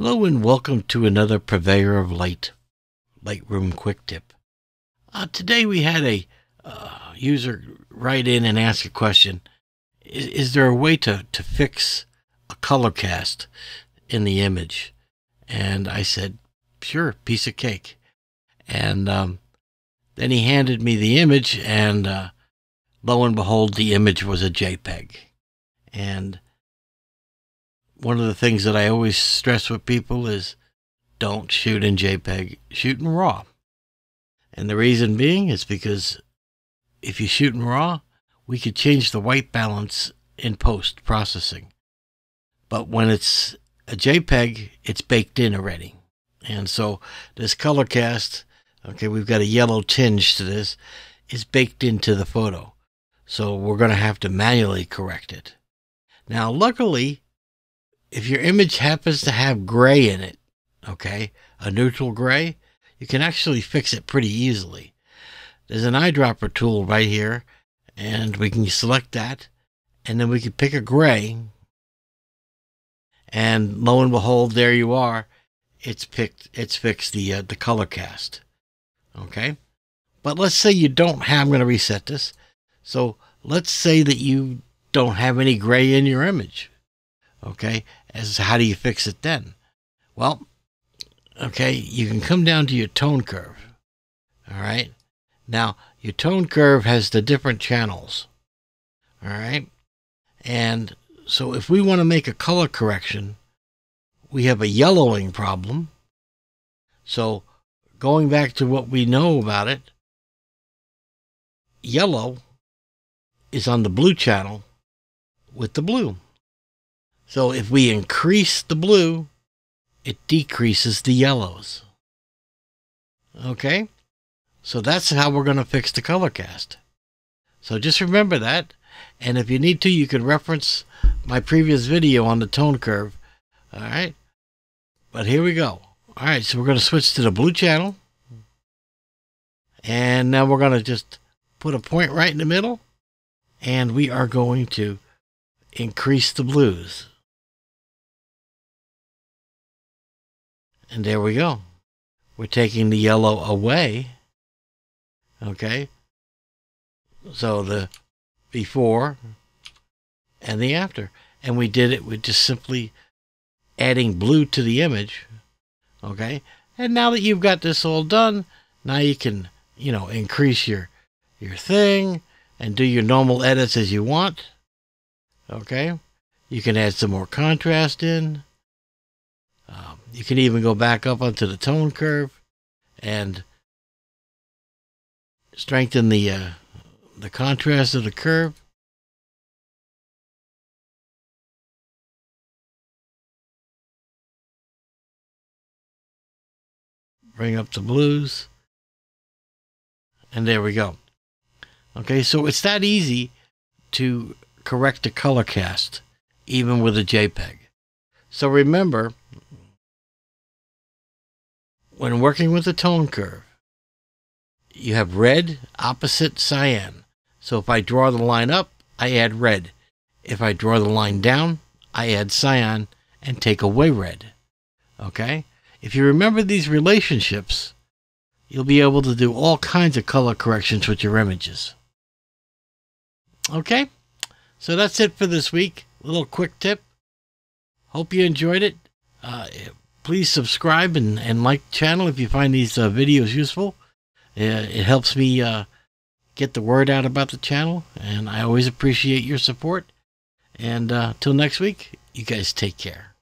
Hello and welcome to another Purveyor of Light Lightroom quick tip. Today we had a user write in and ask a question. Is there a way to fix a color cast in the image? And I said, sure, piece of cake. And then he handed me the image, and lo and behold, the image was a JPEG. And one of the things that I always stress with people is don't shoot in JPEG, shoot in RAW. And the reason being is because if you shoot in RAW, we could change the white balance in post-processing. But when it's a JPEG, it's baked in already. And so this color cast, okay, we've got a yellow tinge to this, is baked into the photo. So we're going to have to manually correct it. Now, luckily, if your image happens to have gray in it, okay, a neutral gray, you can actually fix it pretty easily. There's an eyedropper tool right here, and we can select that, and then we can pick a gray, and lo and behold, there you are. It's fixed the color cast, okay? But let's say you don't have, I'm going to reset this. So let's say that you don't have any gray in your image, okay? As how do you fix it then? Well, okay, you can come down to your tone curve. All right. Now, your tone curve has the different channels. All right. And so if we want to make a color correction, we have a yellowing problem. So going back to what we know about it, yellow is on the blue channel with the blue. So if we increase the blue, it decreases the yellows. Okay? So that's how we're going to fix the color cast. So just remember that. And if you need to, you can reference my previous video on the tone curve. All right? But here we go. All right, so we're going to switch to the blue channel. And now we're going to just put a point right in the middle. And we are going to increase the blues. And there we go. We're taking the yellow away. Okay. So the before and the after. And we did it with just simply adding blue to the image. Okay. And now that you've got this all done, now you can, increase your thing and do your normal edits as you want. Okay. You can add some more contrast in. You can even go back up onto the tone curve and strengthen the contrast of the curve. Bring up the blues. And there we go. Okay, so it's that easy to correct a color cast, even with a JPEG. So remember, when working with the tone curve, you have red opposite cyan. So if I draw the line up, I add red. If I draw the line down, I add cyan and take away red. Okay? If you remember these relationships, you'll be able to do all kinds of color corrections with your images. Okay? So that's it for this week. A little quick tip. Hope you enjoyed it. Please subscribe and like the channel if you find these videos useful. It helps me get the word out about the channel, and I always appreciate your support. And till next week, you guys take care.